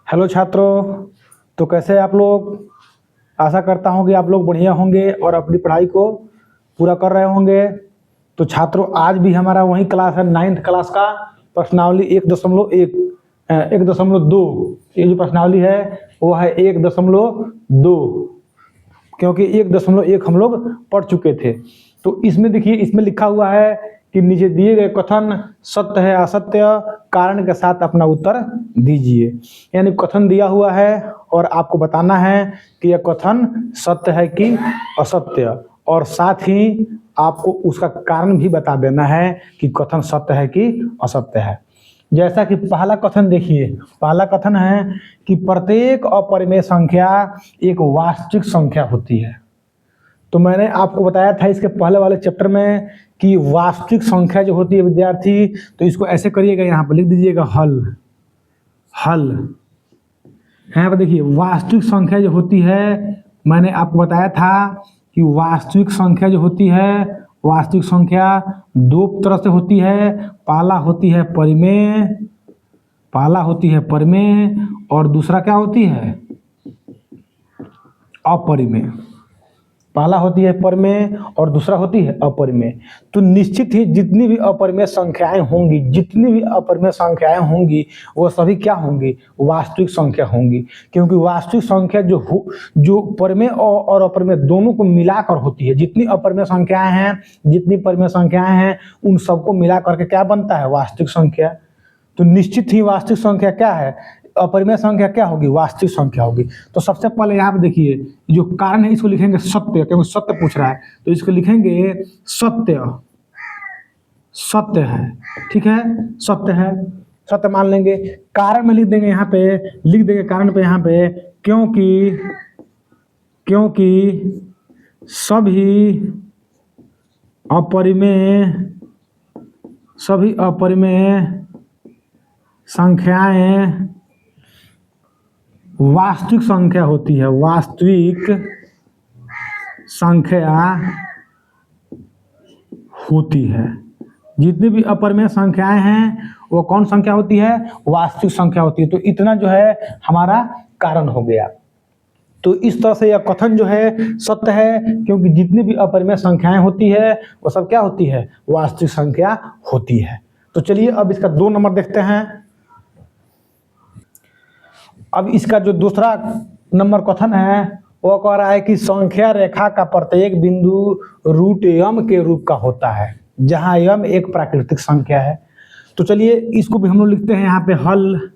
Hello छात्रों, तो कैसे हैं आप लोग। आशा करता हूं कि आप लोग बढ़िया होंगे और अपनी पढ़ाई को पूरा कर रहे होंगे। तो छात्रों, आज भी हमारा वही क्लास है, 9th क्लास का प्रश्नावली 1.2। ये जो प्रश्नावली है वो है 1.2, क्योंकि 1.1 हम लोग पढ़ चुके थे। तो इसमें देखिए, इसमें लिखा हुआ है कि नीचे दिए गए कथन सत्य है असत्य, कारण के साथ अपना उत्तर दीजिए। यानी कथन दिया हुआ है और आपको बताना है कि यह कथन सत्य है कि असत्य, और साथ ही आपको उसका कारण भी बता देना है कि कथन सत्य है कि असत्य है। जैसा कि पहला कथन देखिए, पहला कथन है कि प्रत्येक अपरिमेय संख्या एक वास्तविक संख्या होती है। तो मैंने आपको बताया था इसके पहले वाले चैप्टर में कि वास्तविक संख्या जो होती है विद्यार्थी, तो इसको ऐसे करिएगा, यहाँ पर लिख दीजिएगा हल। हल यहाँ पर देखिए, वास्तविक संख्या जो होती है, मैंने आपको बताया था कि वास्तविक संख्या जो होती है, वास्तविक संख्या दो तरह से होती है। पहला होती है परिमेय, पहला होती है परिमेय, और दूसरा क्या होती है, अपरिमेय। पहला होती है परिमेय और दूसरा होती है अपरिमेय। तो निश्चित ही जितनी भी अपरिमेय संख्याएं होंगी, जितनी भी अपरिमेय संख्याएं होंगी, वो सभी क्या होंगी, वास्तविक संख्या होंगी। क्योंकि वास्तविक संख्या जो परिमेय और अपरिमेय दोनों को मिलाकर होती है। जितनी अपरिमेय संख्याएं हैं, जितनी परिमेय संख्याएं हैं, उन सबको मिला करके क्या बनता है, वास्तविक संख्या। तो निश्चित ही वास्तविक संख्या क्या है, अपरिमेय संख्या क्या होगी, वास्तविक संख्या होगी। तो सबसे पहले यहाँ पे देखिए, जो कारण है इसको लिखेंगे सत्य, क्योंकि सत्य पूछ रहा है, तो इसको लिखेंगे सत्य। सत्य है, ठीक है, सत्य है, सत्य मान लेंगे। कारण में लिख देंगे, यहाँ पे लिख देंगे कारण पे, यहाँ पे क्योंकि सभी अपरिमेय संख्याएं वास्तविक संख्या होती है। वास्तविक संख्या होती है। जितनी भी अपरिमेय संख्याएं हैं वो कौन संख्या होती है, वास्तविक संख्या होती है। तो इतना जो है हमारा कारण हो गया। तो इस तरह से यह कथन जो है सत्य है, क्योंकि जितनी भी अपरिमेय संख्याएं होती है वो सब क्या होती है, वास्तविक संख्या होती है। तो चलिए अब इसका 2 नंबर देखते हैं। अब इसका जो दूसरा नंबर कथन है वो कह रहा है कि संख्या रेखा का प्रत्येक बिंदु रूट यम के रूप का होता है, जहां यम एक प्राकृतिक संख्या है। तो चलिए इसको भी हम लोग लिखते हैं यहाँ पे हल।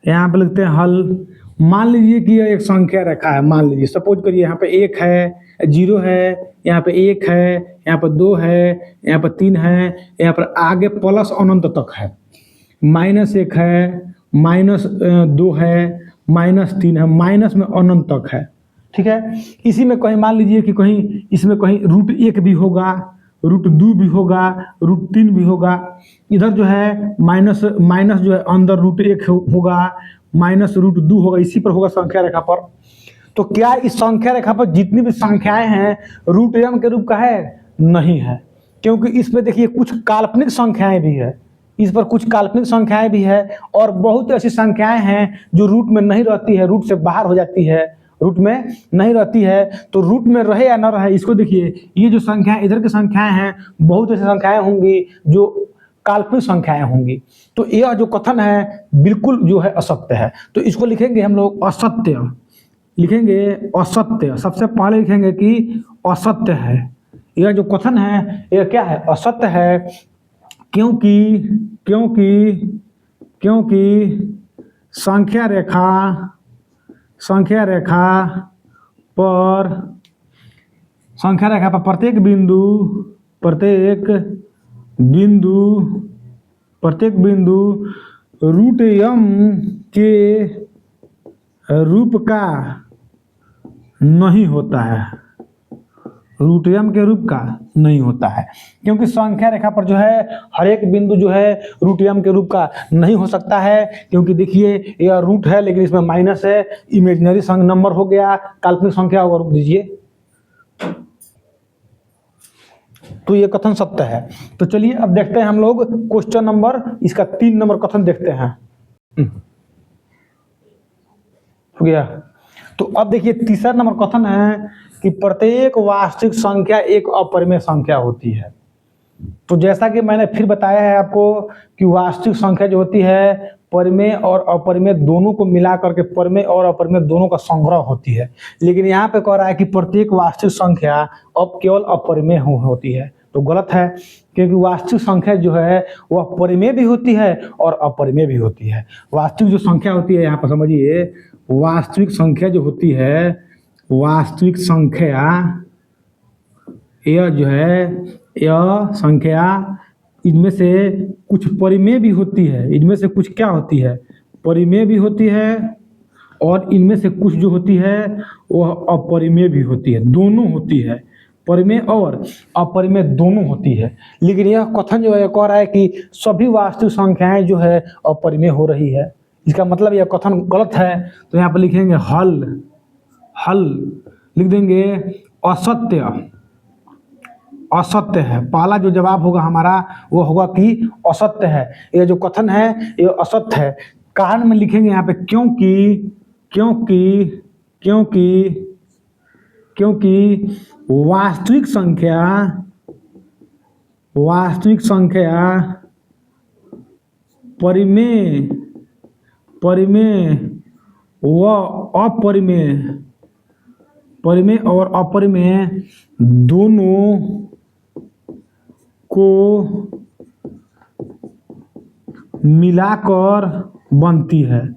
यहाँ पे लिखते हैं हल। मान लीजिए कि यह एक संख्या रेखा है। मान लीजिए, सपोज करिए यहाँ पे 1 है, 0 है, यहाँ पे 1 है, यहाँ पे 2 है, यहाँ पे 3 है, यहाँ पर आगे प्लस अनंत तक है, -1 है, -2 है, -3 है, माइनस में अनंत तक है, ठीक है। इसी में कहीं मान लीजिए कि कहीं इसमें कहीं √1 भी होगा, √2 भी होगा, √3 भी होगा। इधर जो है माइनस जो है अंदर √1 होगा, -√2 होगा, इसी पर होगा संख्या रेखा पर। तो क्या इस संख्या रेखा पर जितनी भी संख्याएं हैं रूट यम के रूप का है, नहीं है। क्योंकि इसमें देखिए कुछ काल्पनिक संख्याएं भी है, इस पर कुछ काल्पनिक संख्याएं भी है, और बहुत ऐसी संख्याएं हैं जो रूट में नहीं रहती है, रूट से बाहर हो जाती है, रूट में नहीं रहती है। तो रूट में रहे या न रहे, इसको देखिए, ये जो संख्याएं इधर की संख्याएं हैं, बहुत ऐसी संख्याएं होंगी जो काल्पनिक संख्याएं होंगी। तो यह जो कथन है बिल्कुल जो है असत्य है। तो इसको लिखेंगे हम लोग असत्य, लिखेंगे असत्य। सबसे पहले लिखेंगे कि असत्य है। यह जो कथन है यह क्या है, असत्य है। क्योंकि संख्या रेखा पर प्रत्येक बिंदु रूट यम के रूप का नहीं होता है, रूट यम के रूप का नहीं होता है। क्योंकि संख्या रेखा पर जो है हर एक बिंदु जो है रूट यम के रूप का नहीं हो सकता है। क्योंकि देखिए यह रूट है लेकिन इसमें माइनस है, इमेजिनरी नंबर हो गया, काल्पनिक संख्या होगा। रुक दीजिए, तो ये कथन सत्य है। तो चलिए अब देखते हैं हम लोग क्वेश्चन नंबर, इसका 3 नंबर कथन देखते हैं। हो गया। तो अब देखिए तीसरा नंबर कथन है कि प्रत्येक वास्तविक संख्या एक अपरिमेय संख्या होती है। तो जैसा कि मैंने फिर बताया है आपको कि वास्तविक संख्या जो होती है परिमेय और अपरिमेय दोनों को मिला करके परिमेय और अपरिमेय दोनों का संग्रह होती है। लेकिन यहाँ पे कह रहा है कि प्रत्येक वास्तविक संख्या अब केवल अपरिमेय होती है, तो गलत है, क्योंकि वास्तविक संख्या जो है वह परिमेय भी होती है और अपरिमेय भी होती है। वास्तविक जो संख्या होती है, यहाँ पर समझिए, वास्तविक संख्या जो होती है, वास्तविक संख्या यह जो है, यह संख्या इनमें से कुछ परिमेय भी होती है, इनमें से कुछ क्या होती है, परिमेय भी होती है, और इनमें से कुछ जो होती है वह अपरिमेय भी होती है, दोनों होती है, परिमेय और अपरिमेय दोनों होती है। लेकिन यह कथन जो है कह रहा है कि सभी वास्तविक संख्याएं जो है अपरिमेय हो रही है। इसका मतलब यह कथन गलत है। तो यहाँ पर लिखेंगे हल लिख देंगे असत्य, असत्य है। पहला जो जवाब होगा हमारा वो होगा कि असत्य है, यह जो कथन है ये असत्य है। कारण में लिखेंगे यहाँ पे क्योंकि वास्तविक संख्या परिमेय व अपरिमेय, परिमेय और अपरिमेय दोनों को मिलाकर बनती है।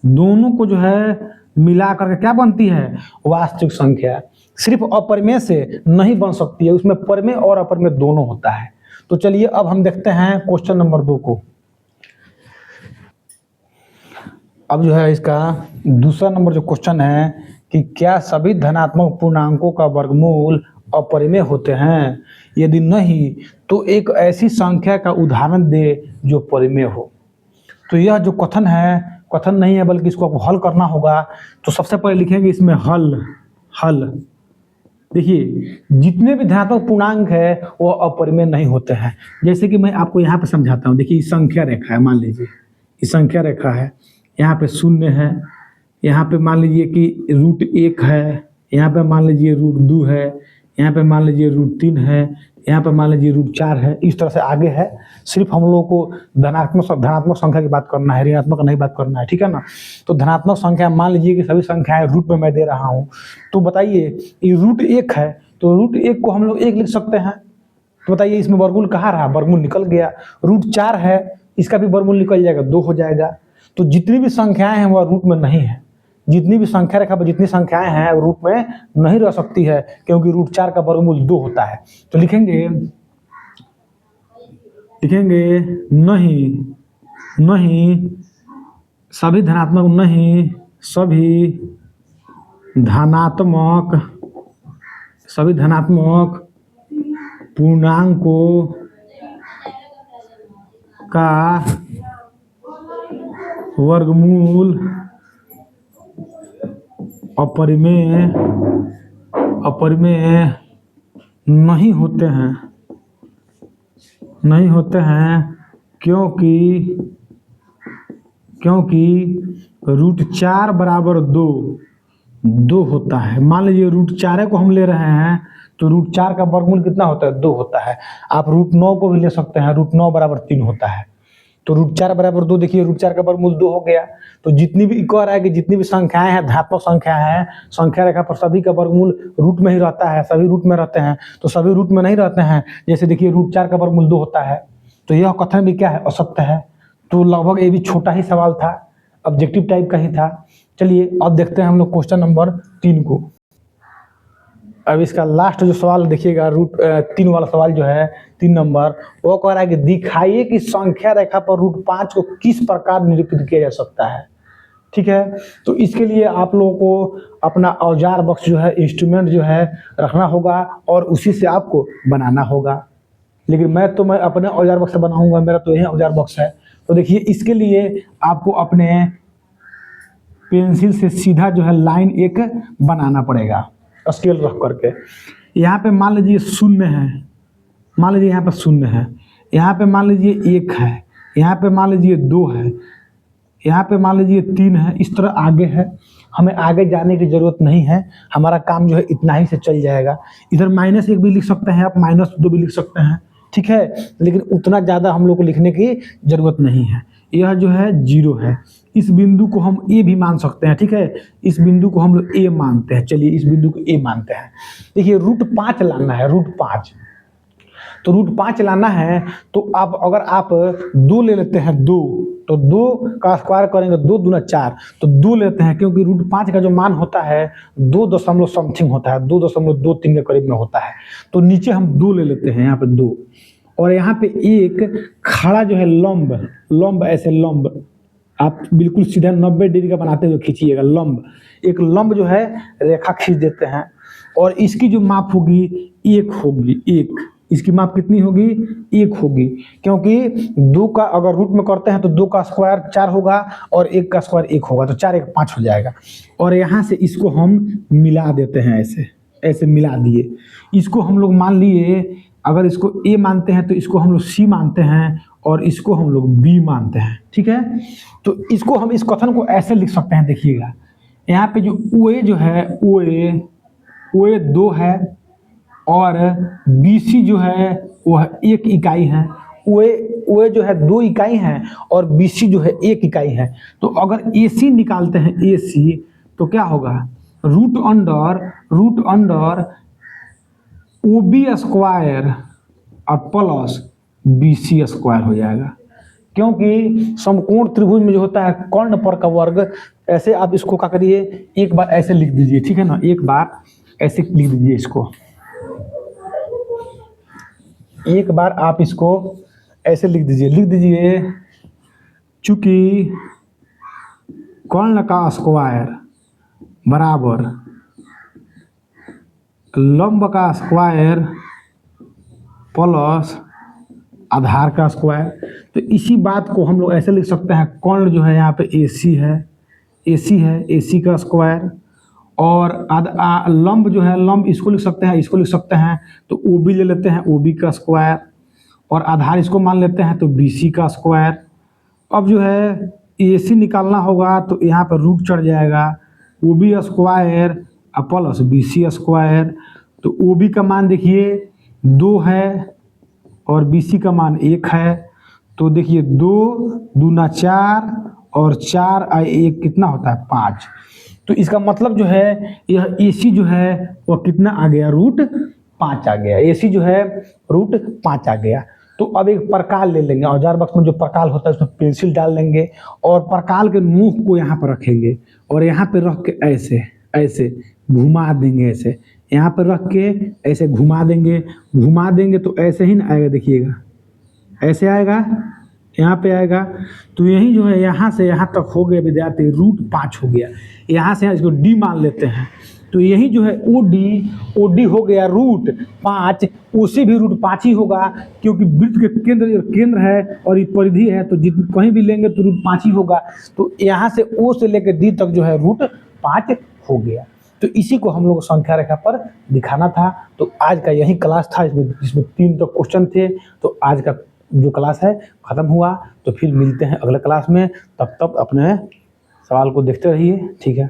दोनों को जो है मिलाकर के क्या बनती है, वास्तविक संख्या। सिर्फ अपरिमेय से नहीं बन सकती है, उसमें परिमेय और अपरिमेय दोनों होता है। तो चलिए अब हम देखते हैं क्वेश्चन नंबर 2 को। अब जो है इसका दूसरा नंबर जो क्वेश्चन है कि क्या सभी धनात्मक पूर्णांकों का वर्गमूल अपरिमेय होते हैं? यदि नहीं तो एक ऐसी संख्या का उदाहरण दे जो परिमेय हो। तो यह जो कथन है, कथन नहीं है बल्कि इसको आपको हल करना होगा। तो सबसे पहले लिखेंगे इसमें हल। देखिए जितने भी धनात्मक पूर्णांक है वो अपरिमेय नहीं होते हैं। जैसे कि मैं आपको यहाँ पे समझाता हूँ। देखिए संख्या रेखा है, मान लीजिए ये संख्या रेखा है, यहाँ पे 0 है, यहाँ पे मान लीजिए कि √1 है, यहाँ पे मान लीजिए √2 है, यहाँ पे मान लीजिए √3 है, यहाँ पे मान लीजिए √4 है। इस तरह से आगे है। सिर्फ हम लोगों को धनात्मक संख्या की बात करना है, ऋणात्मक नहीं बात करना है, ठीक है ना। तो धनात्मक संख्या मान लीजिए कि सभी संख्याएं रूट में मैं दे रहा हूँ। तो बताइए ये √1 है, तो √1 को हम लोग 1 लिख सकते हैं। तो बताइए इसमें वर्गमूल कहाँ रहा, वर्गमूल निकल गया। √4 है, इसका भी वर्गमूल निकल जाएगा, 2 हो जाएगा। तो जितनी भी संख्याएं हैं वह रूट में नहीं है। जितनी भी संख्या रेखा पर जितनी संख्याएं हैं रूट में नहीं रह सकती है, क्योंकि √4 का वर्गमूल 2 होता है। तो लिखेंगे नहीं सभी धनात्मक पूर्णांकों का वर्गमूल अपरिमेय नहीं होते हैं क्योंकि √4 बराबर 2 होता है। मान लीजिए √4 को हम ले रहे हैं तो √4 का वर्गमूल कितना होता है, 2 होता है। आप √9 को भी ले सकते हैं, √9 बराबर 3 होता है। तो √4 बराबर 2, देखिए √4 का वर्गमूल 2 हो गया। तो जितनी भी कह रहा है कि जितनी भी संख्याएं हैं, धनात्मक संख्या है, संख्या रेखा पर सभी का वर्गमूल रूट में ही रहता है, सभी रूट में रहते हैं। तो सभी रूट में नहीं रहते हैं। जैसे देखिए √4 का वर्गमूल 2 होता है, तो यह कथन भी क्या है, असत्य है। तो लगभग ये भी छोटा ही सवाल था, ऑब्जेक्टिव टाइप का ही था। चलिए अब देखते हैं हम लोग क्वेश्चन नंबर 3 को। अब इसका लास्ट जो सवाल देखिएगा, √3 वाला सवाल जो है 3 नंबर, वो कह रहा है कि दिखाइए कि संख्या रेखा पर √5 को किस प्रकार निरूपित किया जा सकता है। ठीक है, तो इसके लिए आप लोगों को अपना औजार बॉक्स जो है, इंस्ट्रूमेंट जो है रखना होगा और उसी से आपको बनाना होगा। लेकिन मैं अपने औजार बॉक्स से बनाऊंगा, मेरा तो यही औजार बॉक्स है। तो देखिए इसके लिए आपको अपने पेंसिल से सीधा जो है लाइन एक बनाना पड़ेगा, स्केल रख करके। यहाँ पे मान लीजिए 0 है, मान लीजिए यहाँ पे 0 है, यहाँ पे मान लीजिए 1 है, यहाँ पे मान लीजिए 2 है, यहाँ पे मान लीजिए 3 है, इस तरह आगे है। हमें आगे जाने की जरूरत नहीं है, हमारा काम जो है इतना ही से चल जाएगा। इधर -1 भी लिख सकते हैं आप, -2 भी लिख सकते हैं, ठीक है, लेकिन उतना ज़्यादा हम लोग को लिखने की जरूरत नहीं है। यह जो है 0 है, इस बिंदु को हम ए भी मान सकते हैं, ठीक है, इस बिंदु को हम लोग ए मानते हैं। चलिए इस बिंदु को ए मानते हैं। देखिए √5 लाना है, √5, तो √5 लाना है तो आप अगर आप 2 ले लेते हैं, 2, तो 2 का स्क्वायर करेंगे, 2 दूना 4, तो 2 लेते हैं क्योंकि √5 का जो मान होता है 2 दशमलव समथिंग होता है, 2.23 के करीब में होता है। तो नीचे हम 2 ले लेते हैं, यहाँ पे 2, और यहाँ पे एक खड़ा जो है लंब ऐसे लंब, आप बिल्कुल सीधा 90 डिग्री का बनाते हुए खींचिएगा लंब, एक लंब जो है रेखा खींच देते हैं, और इसकी जो माप होगी 1 होगी, 1, इसकी माप कितनी होगी, 1 होगी, क्योंकि 2 का अगर रूट में करते हैं तो 2 का स्क्वायर 4 होगा और 1 का स्क्वायर 1 होगा, तो 4 1 5 हो जाएगा। और यहाँ से इसको हम मिला देते हैं, ऐसे मिला दिए। इसको हम लोग मान लिए, अगर इसको ए मानते हैं तो इसको हम लोग सी मानते हैं, और इसको हम लोग बी मानते हैं, ठीक है। तो इसको हम इस कथन को ऐसे लिख सकते हैं, देखिएगा यहाँ पे जो OA जो है, OA 2 है, और BC जो है वह 1 इकाई है। OA जो है 2 इकाई है और BC जो है 1 इकाई है। तो अगर AC निकालते हैं, AC, तो क्या होगा, रूट अंडर OB स्क्वायर और प्लस BC स्क्वायर हो जाएगा, क्योंकि समकोण त्रिभुज में जो होता है कर्ण पर का वर्ग। ऐसे आप इसको क्या करिए, एक बार ऐसे लिख दीजिए, ठीक है ना, एक बार ऐसे लिख दीजिए इसको, एक बार आप इसको ऐसे लिख दीजिए, चूंकि कर्ण का स्क्वायर बराबर लंब का स्क्वायर प्लस आधार का स्क्वायर। तो इसी बात को हम लोग ऐसे लिख सकते हैं, कर्ण जो है यहाँ पे AC है, AC का स्क्वायर, और लंब जो है, लंब इसको लिख सकते हैं, तो OB ले लेते हैं, OB का स्क्वायर, और आधार इसको मान लेते हैं तो BC का स्क्वायर। अब जो है AC निकालना होगा तो यहाँ पर रूट चढ़ जाएगा, OB square plus BC square. तो OB का मान देखिए 2 है और BC का मान 1 है, तो देखिए 2 दूना 4 और 4 और 1 कितना होता है, 5। तो इसका मतलब जो है यह AC जो है वह कितना आ गया, √5 आ गया, AC जो है √5 आ गया। तो अब एक परकाल ले लेंगे, औजार बक्स में जो परकाल होता है उसमें पेंसिल डाल लेंगे, और परकाल के मुंह को यहाँ पर रखेंगे, और यहाँ पे रख के ऐसे घुमा देंगे, ऐसे यहाँ पर रख के ऐसे घुमा देंगे तो ऐसे ही ना आएगा, देखिएगा ऐसे आएगा, यहाँ पे आएगा। तो यही जो है यहाँ से यहाँ तक हो गया विद्यार्थी, √5 हो गया। यहाँ से इसको D मान लेते हैं, तो यही जो है OD हो गया √5, उसे भी √5 ही होगा, क्योंकि वृत्त के केंद्र है और ये परिधि है, तो कहीं भी लेंगे तो √5 ही होगा। तो यहाँ से O से लेकर D तक जो है √5 हो गया। तो इसी को हम लोग संख्या रेखा पर दिखाना था। तो आज का यही क्लास था, इसमें 3 तो क्वेश्चन थे। तो आज का जो क्लास है ख़त्म हुआ, तो फिर मिलते हैं अगले क्लास में। तब तक अपने सवाल को देखते रहिए, ठीक है।